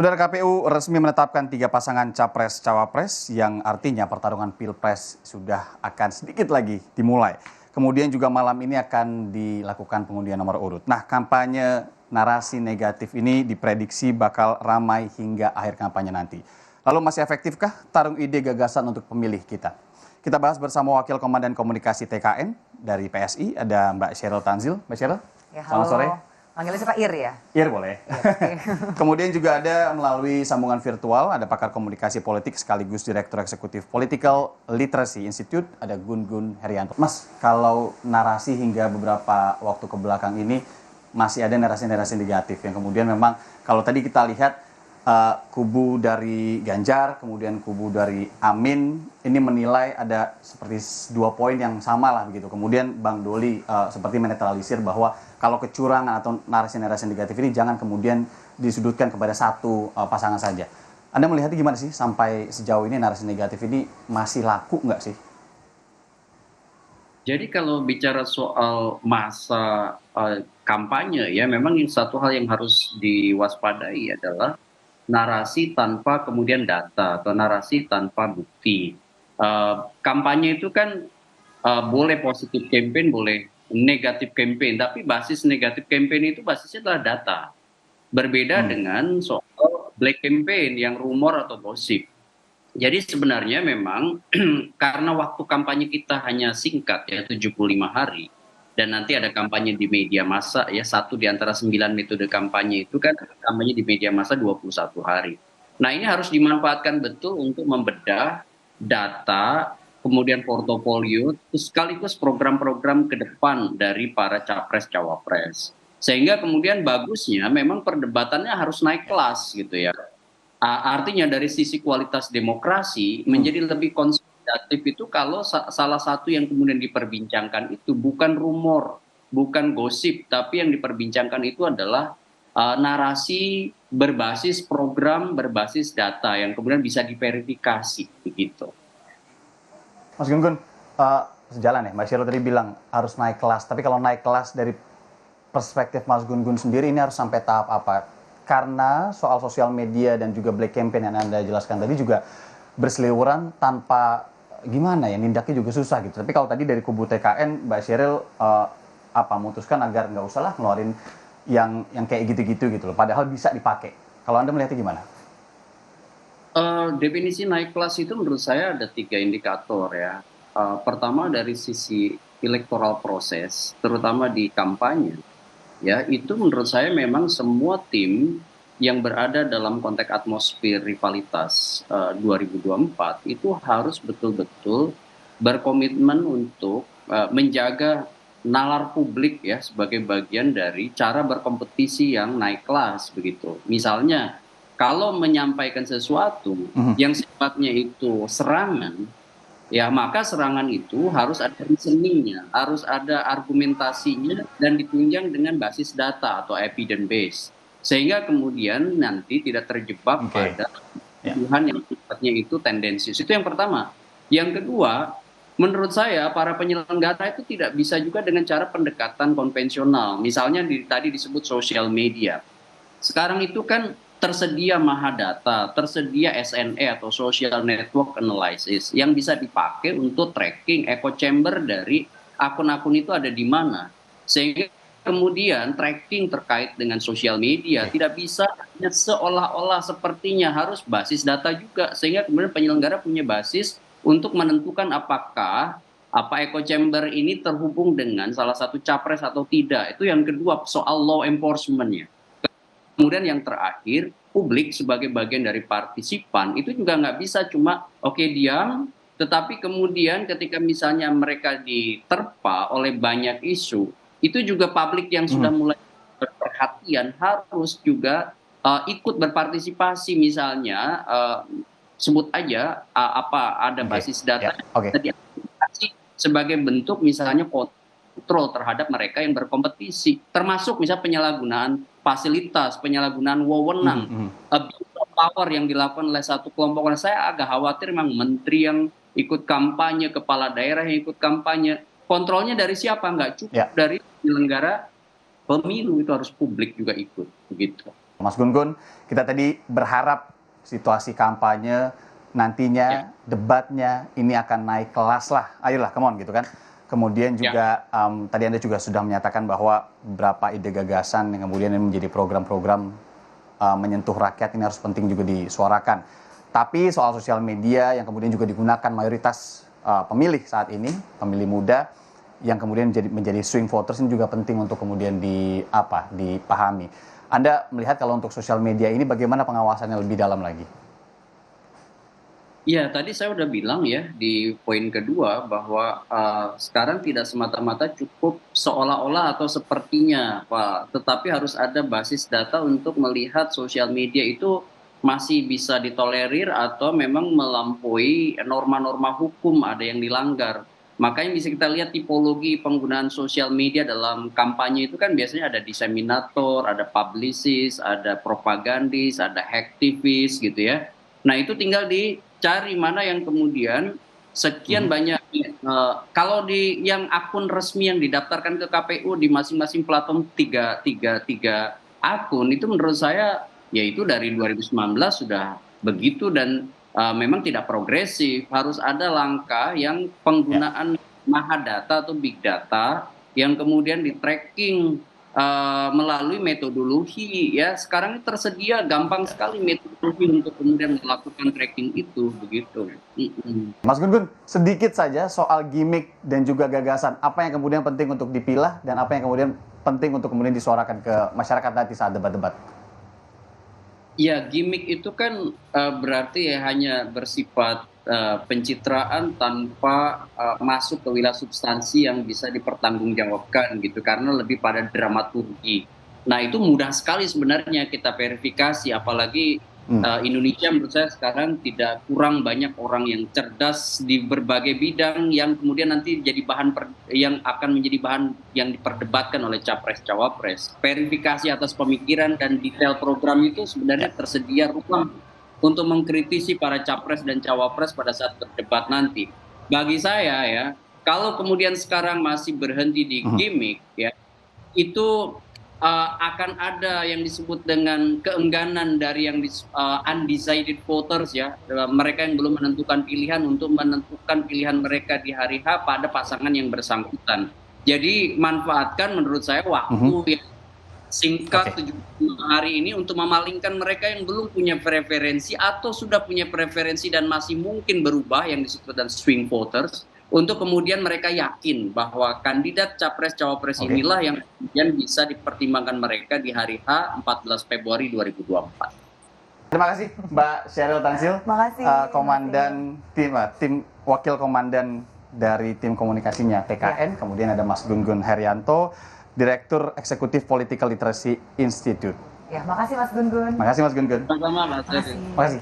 Saudara KPU resmi menetapkan 3 pasangan Capres-Cawapres yang artinya pertarungan Pilpres sudah akan sedikit lagi dimulai. Kemudian juga malam ini akan dilakukan pengundian nomor urut. Nah, kampanye narasi negatif ini diprediksi bakal ramai hingga akhir kampanye nanti. Lalu masih efektifkah tarung ide gagasan untuk pemilih kita? Kita bahas bersama Wakil Komandan Komunikasi TKN dari PSI, ada Mbak Sheryl Tanzil. Mbak Sheryl, Ya, selamat halo. sore. Panggilnya suka Ir ya? Ir boleh. Iya, oke. Kemudian juga ada melalui sambungan virtual, ada pakar komunikasi politik sekaligus Direktur Eksekutif Political Literacy Institute, ada Gun Gun Herianto. Mas, kalau narasi hingga beberapa waktu ke belakang ini masih ada narasi-narasi negatif yang kemudian memang kalau tadi kita lihat kubu dari Ganjar, kemudian kubu dari Amin, ini menilai ada seperti 2 poin yang sama lah begitu. Kemudian Bang Doli seperti menetralisir bahwa kalau kecurangan atau narasi-narasi negatif ini jangan kemudian disudutkan kepada satu pasangan saja. Anda melihatnya gimana sih sampai sejauh ini narasi negatif ini masih laku nggak sih? Jadi kalau bicara soal masa kampanye ya memang satu hal yang harus diwaspadai adalah narasi tanpa kemudian data atau narasi tanpa bukti. Kampanye itu kan boleh positif campaign, boleh negatif campaign, tapi basis negatif campaign itu basisnya adalah data. Berbeda dengan soal black campaign yang rumor atau gosip. Jadi sebenarnya memang karena waktu kampanye kita hanya singkat ya 75 hari dan nanti ada kampanye di media massa ya, satu di antara 9 metode kampanye itu kan kampanye di media massa 21 hari. Nah, ini harus dimanfaatkan betul untuk membedah data, kemudian portofolio, sekaligus program-program ke depan dari para capres-cawapres. Sehingga kemudian bagusnya memang perdebatannya harus naik kelas gitu ya. Artinya dari sisi kualitas demokrasi menjadi lebih konsolidatif itu kalau salah satu yang kemudian diperbincangkan itu bukan rumor, bukan gosip, tapi yang diperbincangkan itu adalah narasi berbasis program, berbasis data yang kemudian bisa diverifikasi begitu. Mas Gun Gun, sejalan ya, Mbak Sheryl tadi bilang harus naik kelas. Tapi kalau naik kelas dari perspektif Mas Gun Gun sendiri ini harus sampai tahap apa? Karena soal sosial media dan juga black campaign yang Anda jelaskan tadi juga berseliweran tanpa gimana ya, nindaknya juga susah gitu. Tapi kalau tadi dari kubu TKN, Mbak Sheryl memutuskan agar nggak usah lah ngeluarin yang kayak gitu-gitu gitu loh. Padahal bisa dipakai. Kalau Anda melihatnya gimana? Definisi naik kelas itu menurut saya ada 3 indikator ya. Pertama dari sisi electoral proses, terutama di kampanye. Ya, itu menurut saya memang semua tim yang berada dalam konteks atmosfer rivalitas 2024 itu harus betul-betul berkomitmen untuk menjaga nalar publik ya sebagai bagian dari cara berkompetisi yang naik kelas begitu. Misalnya kalau menyampaikan sesuatu yang sifatnya itu serangan, ya maka serangan itu harus ada reasoningnya, harus ada argumentasinya dan ditunjang dengan basis data atau evidence base. Sehingga kemudian nanti tidak terjebak pada tuduhan yang sifatnya itu tendensius. Itu yang pertama. Yang kedua, menurut saya para penyelenggara itu tidak bisa juga dengan cara pendekatan konvensional. Misalnya tadi disebut social media. Sekarang itu kan tersedia Mahadata, tersedia SNE atau Social Network Analysis yang bisa dipakai untuk tracking echo chamber dari akun-akun itu ada di mana. Sehingga kemudian tracking terkait dengan sosial media tidak bisa hanya seolah-olah sepertinya harus basis data juga. Sehingga kemudian penyelenggara punya basis untuk menentukan apakah echo chamber ini terhubung dengan salah satu capres atau tidak. Itu yang kedua soal law enforcement-nya. Kemudian yang terakhir, publik sebagai bagian dari partisipan itu juga nggak bisa cuma diam, tetapi kemudian ketika misalnya mereka diterpa oleh banyak isu, itu juga publik yang sudah mulai berperhatian harus juga ikut berpartisipasi misalnya sebut aja ada basis data yang diaplikasi sebagai bentuk misalnya kontrol terhadap mereka yang berkompetisi, termasuk misalnya penyalahgunaan fasilitas, penyalahgunaan wewenang, abuse of power yang dilakukan oleh satu kelompok. Saya agak khawatir memang menteri yang ikut kampanye, kepala daerah yang ikut kampanye, kontrolnya dari siapa? Nggak cukup dari penyelenggara pemilu, itu harus publik juga ikut, begitu. Mas Gun-Gun, kita tadi berharap situasi kampanye nantinya debatnya ini akan naik kelas lah, ayolah, come on gitu kan. Kemudian juga tadi Anda juga sudah menyatakan bahwa beberapa ide gagasan yang kemudian ini menjadi program-program menyentuh rakyat ini harus penting juga disuarakan. Tapi soal sosial media yang kemudian juga digunakan mayoritas pemilih saat ini, pemilih muda yang kemudian menjadi swing voters ini juga penting untuk kemudian dipahami. Anda melihat kalau untuk sosial media ini bagaimana pengawasannya lebih dalam lagi? Iya, tadi saya udah bilang ya di poin kedua bahwa sekarang tidak semata-mata cukup seolah-olah atau sepertinya, Pak, tetapi harus ada basis data untuk melihat sosial media itu masih bisa ditolerir atau memang melampaui norma-norma hukum, ada yang dilanggar. Makanya bisa kita lihat tipologi penggunaan sosial media dalam kampanye itu kan biasanya ada diseminator, ada publicist, ada propagandis, ada hacktivis gitu ya. Nah, itu tinggal dicari mana yang kemudian sekian banyak kalau di yang akun resmi yang didaftarkan ke KPU di masing-masing platform tiga akun itu menurut saya yaitu dari 2019 sudah begitu dan memang tidak progresif. Harus ada langkah yang penggunaan mahadata atau big data yang kemudian di tracking melalui metodologi ya. Sekarang ini tersedia gampang sekali metodologi untuk kemudian melakukan tracking itu begitu. Mas Gun-Gun, sedikit saja soal gimmick dan juga gagasan. Apa yang kemudian penting untuk dipilah dan apa yang kemudian penting untuk kemudian disuarakan ke masyarakat nanti saat debat-debat? Ya, gimmick itu kan berarti ya hanya bersifat pencitraan tanpa masuk ke wilayah substansi yang bisa dipertanggungjawabkan gitu, karena lebih pada dramaturgi. Nah, itu mudah sekali sebenarnya kita verifikasi, apalagi Indonesia menurut saya sekarang tidak kurang banyak orang yang cerdas di berbagai bidang yang kemudian nanti jadi yang akan menjadi bahan yang diperdebatkan oleh capres-cawapres. Verifikasi atas pemikiran dan detail program itu sebenarnya tersedia ruang untuk mengkritisi para capres dan cawapres pada saat berdebat nanti. Bagi saya ya, kalau kemudian sekarang masih berhenti di gimmick ya, itu akan ada yang disebut dengan keengganan dari yang undecided voters ya, mereka yang belum menentukan pilihan untuk menentukan pilihan mereka di hari H pada pasangan yang bersangkutan. Jadi manfaatkan menurut saya waktu yang singkat 75 hari ini untuk memalingkan mereka yang belum punya preferensi atau sudah punya preferensi dan masih mungkin berubah yang disebut dengan swing voters, untuk kemudian mereka yakin bahwa kandidat capres-cawapres inilah yang kemudian bisa dipertimbangkan mereka di hari H 14 Februari 2024. Terima kasih Mbak Sheryl Tanzil, komandan tim wakil komandan dari tim komunikasinya TKN, kemudian ada Mas Gun-Gun Herianto, Direktur Eksekutif Political Literacy Institute. Ya, makasih Mas Gun-Gun. Makasih Mas Gun-Gun. Sama-sama, Mas. Makasih.